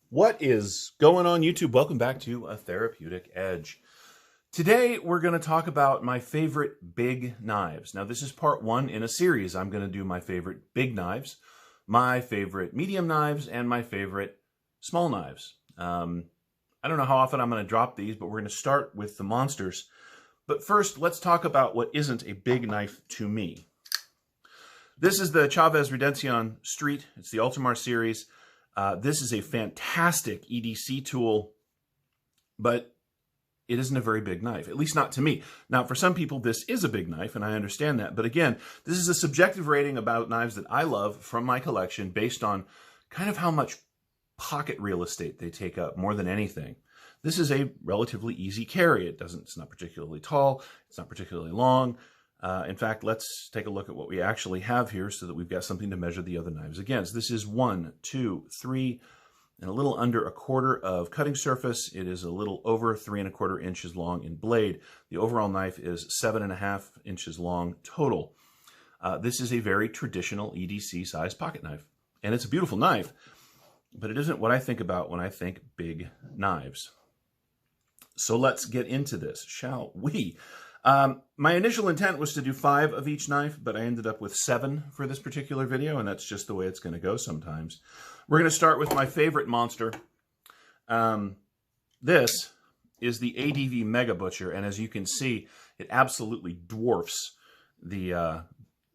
What is going on, YouTube? Welcome back to A Therapeutic Edge. Today, we're going to talk about my favorite big knives. Now, this is part one in a series. I'm going to do my favorite big knives, my favorite medium knives, and my favorite small knives. I don't know how often I'm going to drop these, but we're going to start with the monsters. But first, let's talk about what isn't a big knife to me. This is the Chavez Redención Street. It's the Ultramar series. This is a fantastic EDC tool, but it isn't a very big knife, at least not to me. Now, for some people, this is a big knife, and I understand that. But again, this is a subjective rating about knives that I love from my collection based on kind of how much pocket real estate they take up more than anything. This is a relatively easy carry. It's not particularly tall. It's not particularly long. In fact, let's take a look at what we actually have here so that we've got something to measure the other knives against. This is 1, 2, 3, and a little under a quarter of cutting surface. It is a little over 3 1/4 inches long in blade. The overall knife is 7.5 inches long total. This is a very traditional EDC size pocket knife, and it's a beautiful knife, but it isn't what I think about when I think big knives. So let's get into this, shall we? My initial intent was to do 5 of each knife, but I ended up with 7 for this particular video, and that's just the way it's going to go sometimes. We're going to start with my favorite monster. This is the ADV Mega Butcher, and as you can see, it absolutely dwarfs the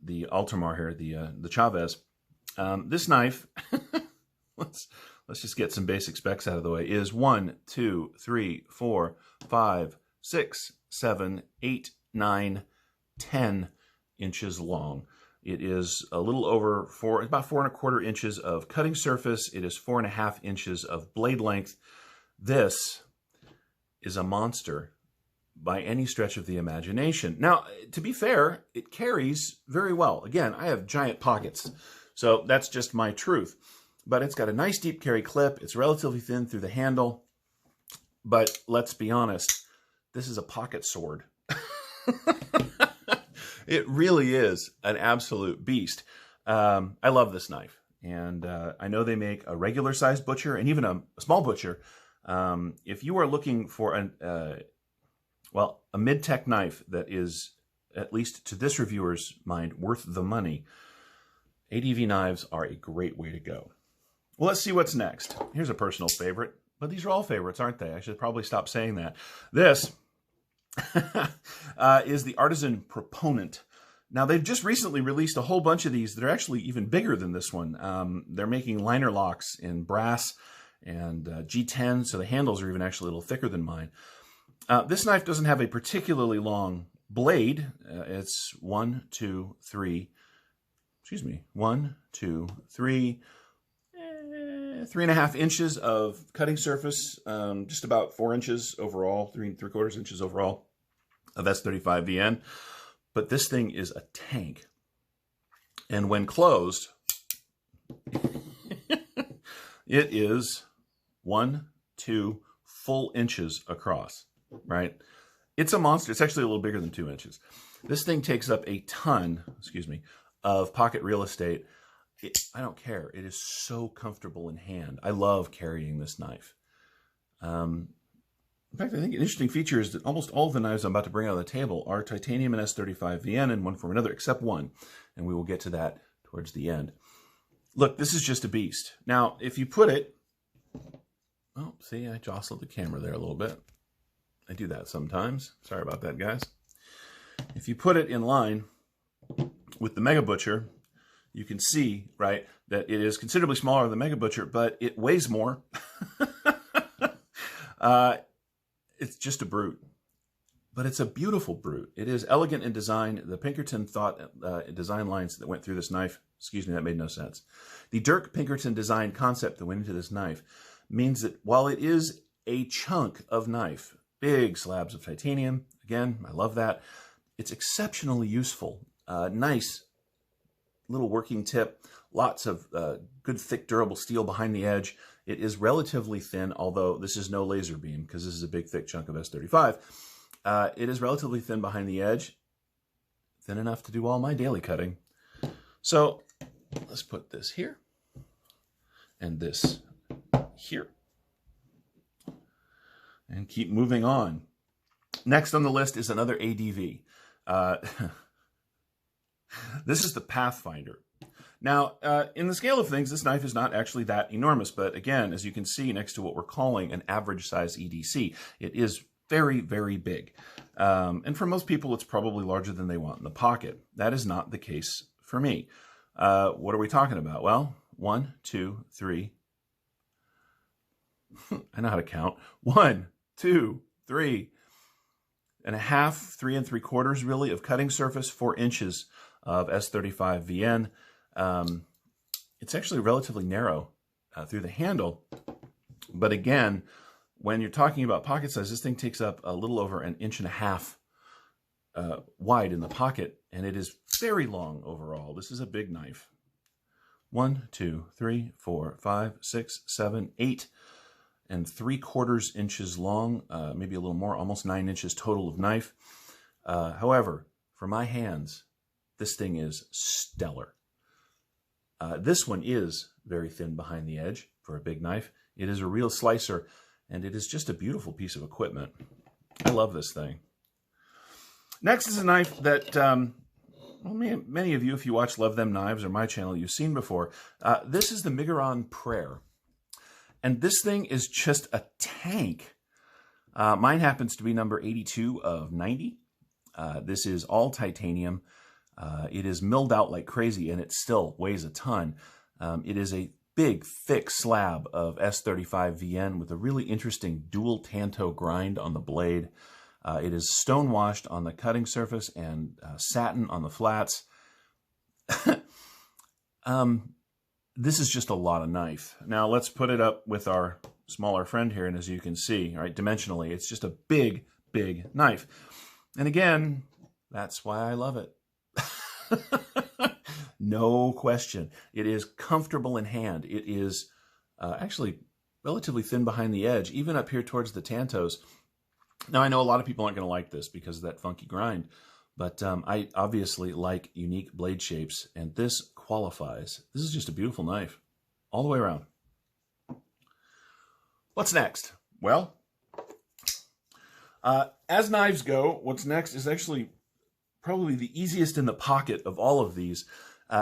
Ultramar here, the Chavez. This knife, let's just get some basic specs out of the way, is 1, 2, 3, 4, 5, 6, 7, 8, 9, 10 inches long. It is a little over about 4 1/4 inches of cutting surface. It is 4.5 inches of blade length. This is a monster by any stretch of the imagination. Now, to be fair, it carries very well. Again, I have giant pockets, so that's just my truth. But it's got a nice deep carry clip. It's relatively thin through the handle. But let's be honest, this is a pocket sword. It really is an absolute beast. I love this knife. And I know they make a regular sized butcher and even a small butcher. If you are looking for a mid-tech knife that is, at least to this reviewer's mind, worth the money, ADV knives are a great way to go. Well, let's see what's next. Here's a personal favorite. But these are all favorites, aren't they? I should probably stop saying that. This is the Artisan Proponent. Now, they've just recently released a whole bunch of these that are actually even bigger than this one. They're making liner locks in brass and G10, so the handles are even actually a little thicker than mine. This knife doesn't have a particularly long blade. It's 1, 2, 3, 3.5 inches of cutting surface, just about 4 inches overall, 3 3/4 inches overall of S35 VN. But this thing is a tank. And when closed, it is 1, 2 full inches across, right? It's a monster. It's actually a little bigger than 2 inches. This thing takes up a ton, of pocket real estate. I don't care. It is so comfortable in hand. I love carrying this knife. In fact, I think an interesting feature is that almost all of the knives I'm about to bring out on the table are titanium and S35 VN in one form or another, except one. And we will get to that towards the end. Look, this is just a beast. Now, if you put it... Oh, see, I jostled the camera there a little bit. I do that sometimes. Sorry about that, guys. If you put it in line with the Mega Butcher, you can see, right, that it is considerably smaller than the Mega Butcher, but it weighs more. It's just a brute, but it's a beautiful brute. It is elegant in design. The Pinkerton design lines that went through this knife, that made no sense. The Dirk Pinkerton design concept that went into this knife means that while it is a chunk of knife, big slabs of titanium, again, I love that, it's exceptionally useful. Nice little working tip, lots of good thick durable steel behind the edge. It is relatively thin, although this is no laser beam because this is a big thick chunk of S35. It is relatively thin behind the edge, thin enough to do all my daily cutting. So let's put this here and this here. and keep moving on. Next on the list is another ADV. This is the Pathfinder. Now, in the scale of things, this knife is not actually that enormous, but again, as you can see next to what we're calling an average size EDC, it is very, very big. And for most people, it's probably larger than they want in the pocket. That is not the case for me. What are we talking about? Well, 1, 2, 3. I know how to count. 1, 2, 3 and a half, 3 3/4 really of cutting surface, 4 inches of S35 VN. It's actually relatively narrow through the handle. But again, when you're talking about pocket size, this thing takes up a little over 1.5 inches wide in the pocket, and it is very long overall. This is a big knife. 1, 2, 3, 4, 5, 6, 7, 8 3/4 inches long, maybe a little more, almost 9 inches total of knife. However, for my hands, this thing is stellar. This one is very thin behind the edge for a big knife. It is a real slicer, and it is just a beautiful piece of equipment. I love this thing. Next is a knife that well, many of you, if you watch Love Them Knives or my channel, you've seen before. This is the Miguron Prayer. And this thing is just a tank. Mine happens to be number 82 of 90. This is all titanium. It is milled out like crazy, and it still weighs a ton. It is a big, thick slab of S35 VN with a really interesting dual tanto grind on the blade. It is stone washed on the cutting surface and satin on the flats. This is just a lot of knife. Now let's put it up with our smaller friend here, and as you can see, right, dimensionally, it's just a big, big knife. And again, that's why I love it. No question. It is comfortable in hand. It is actually relatively thin behind the edge, even up here towards the tantos. Now, I know a lot of people aren't going to like this because of that funky grind, but I obviously like unique blade shapes, and this qualifies. This is just a beautiful knife all the way around. What's next? Well, as knives go, what's next is actually probably the easiest in the pocket of all of these.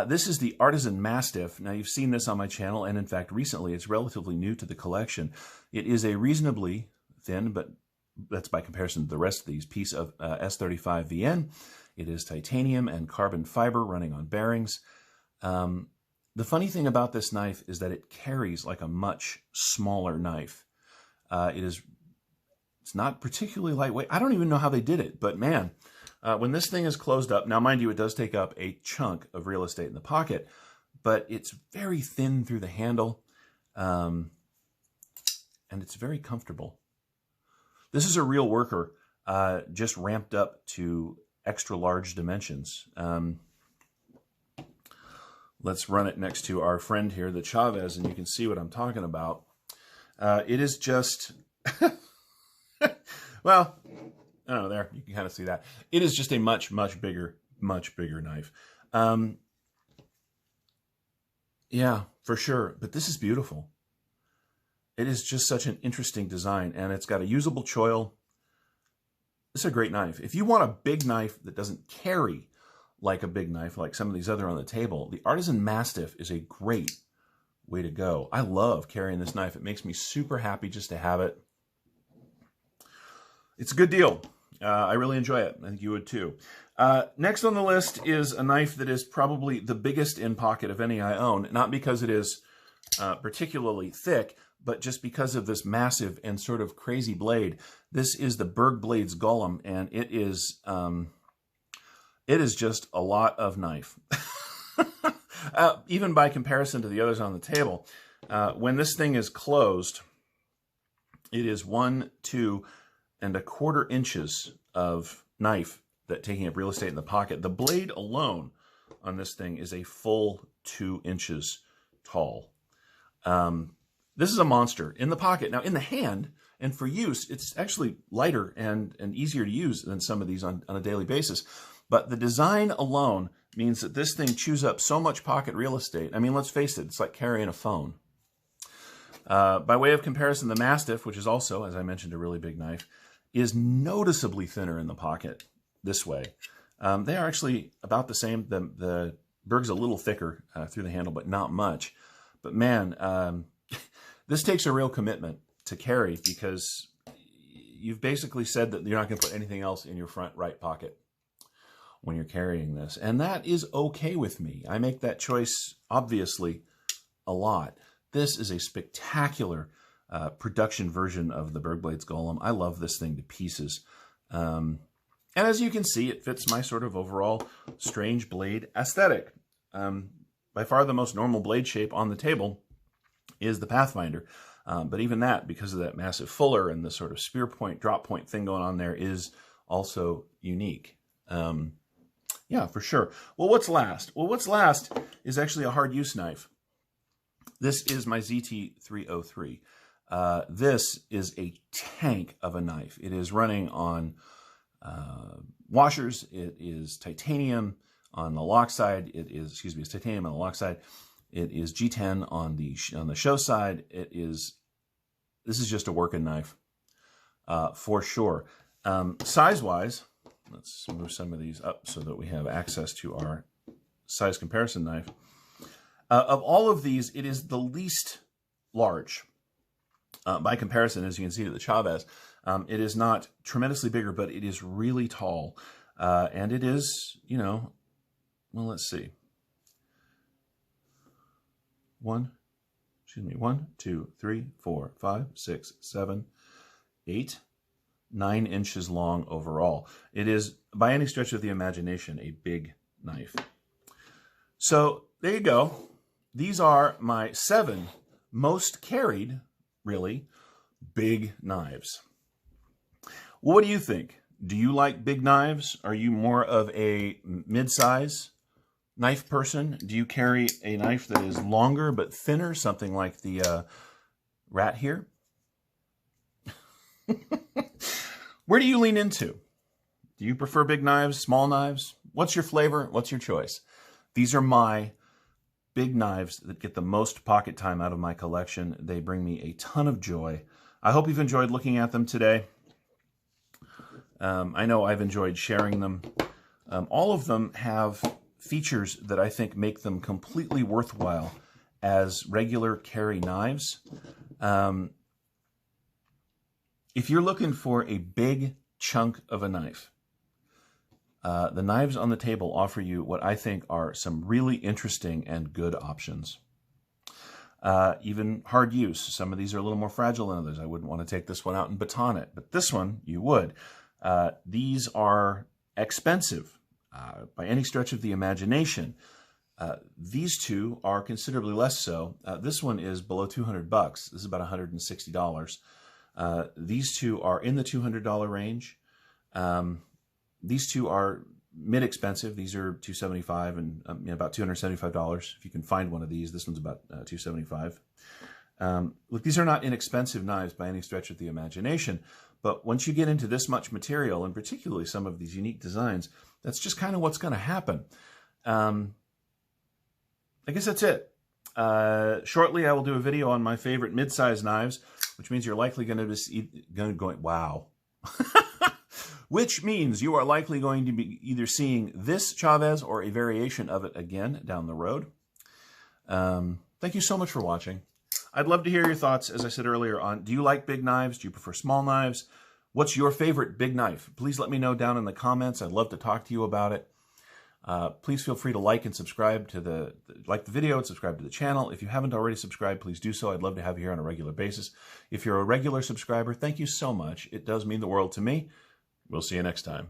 This is the Artisan Mastiff. Now, you've seen this on my channel, and in fact, recently, it's relatively new to the collection. It is a reasonably thin, but that's by comparison to the rest of these, piece of S35 VN. It is titanium and carbon fiber running on bearings. The funny thing about this knife is that it carries like a much smaller knife. It's not particularly lightweight. I don't even know how they did it, but man, when this thing is closed up, now mind you, it does take up a chunk of real estate in the pocket, but it's very thin through the handle, and it's very comfortable. This is a real worker, just ramped up to extra large dimensions. Let's run it next to our friend here, the Chavez, and you can see what I'm talking about. It is just, well, I don't know, there, you can kind of see that. It is just a much, much bigger knife. Yeah, for sure, but this is beautiful. It is just such an interesting design, and it's got a usable choil. This is a great knife. If you want a big knife that doesn't carry like a big knife, like some of these other on the table, the Artisan Mastiff is a great way to go. I love carrying this knife. It makes me super happy just to have it. It's a good deal. I really enjoy it. I think you would too. Next on the list is a knife that is probably the biggest in pocket of any I own, not because it is particularly thick, but just because of this massive and sort of crazy blade. This is the Berg Blades Golem, and it is just a lot of knife. Even by comparison to the others on the table. When this thing is closed, it is 1, 2 1/4 inches of knife that taking up real estate in the pocket. The blade alone on this thing is a full 2 inches tall. This is a monster in the pocket. Now, in the hand and for use, it's actually lighter and easier to use than some of these on a daily basis. But the design alone means that this thing chews up so much pocket real estate. I mean, let's face it, it's like carrying a phone. By way of comparison, the Mastiff, which is also, as I mentioned, a really big knife, is noticeably thinner in the pocket this way. They are actually about the same. The Berg's a little thicker through the handle, but not much. But man, this takes a real commitment to carry, because you've basically said that you're not going to put anything else in your front right pocket when you're carrying this. And that is okay with me. I make that choice, obviously, a lot. This is a spectacular production version of the Berg Blades Golem. I love this thing to pieces. And as you can see, it fits my sort of overall strange blade aesthetic. By far the most normal blade shape on the table is the Pathfinder. But even that, because of that massive fuller and the sort of spear point, drop point thing going on there, is also unique. Yeah, for sure. Well, what's last? Well, what's last is actually a hard use knife. This is my ZT303. This is a tank of a knife. It is running on washers. It is titanium on the lock side. It is, excuse me, it's titanium on the lock side. It is G10 on the show side. This is just a working knife for sure. Size-wise, let's move some of these up so that we have access to our size comparison knife. Of all of these, it is the least large. By comparison, as you can see to the Chavez, it is not tremendously bigger, but it is really tall. And it is, you know, well, let's see. 1, 2, 3, 4, 5, 6, 7, 8, 9 inches long overall. It is, by any stretch of the imagination, a big knife. So there you go. These are my 7 most carried, really, big knives. What do you think? Do you like big knives? Are you more of a mid-size knife person? Do you carry a knife that is longer but thinner, something like the rat here? Where do you lean into? Do you prefer big knives, small knives? What's your flavor? What's your choice? These are my big knives that get the most pocket time out of my collection. They bring me a ton of joy. I hope you've enjoyed looking at them today. I know I've enjoyed sharing them. All of them have features that I think make them completely worthwhile as regular carry knives. If you're looking for a big chunk of a knife, the knives on the table offer you what I think are some really interesting and good options. Even hard use. Some of these are a little more fragile than others. I wouldn't want to take this one out and baton it, but this one you would. These are expensive by any stretch of the imagination. These two are considerably less so. This one is below $200. This is about $160. These two are in the $200 range. These two are mid-expensive. These are $275 and about $275 if you can find one of these. This one's about $275. Look, these are not inexpensive knives by any stretch of the imagination, but once you get into this much material, and particularly some of these unique designs, that's just kind of what's going to happen. I guess that's it. Shortly, I will do a video on my favorite mid-size knives, which means you're likely going to be wow. Which means you are likely going to be either seeing this Chavez or a variation of it again down the road. Thank you so much for watching. I'd love to hear your thoughts, as I said earlier, on do you like big knives? Do you prefer small knives? What's your favorite big knife? Please let me know down in the comments. I'd love to talk to you about it. Please feel free to like and subscribe to like the video and subscribe to the channel. If you haven't already subscribed, please do so. I'd love to have you here on a regular basis. If you're a regular subscriber, thank you so much. It does mean the world to me. We'll see you next time.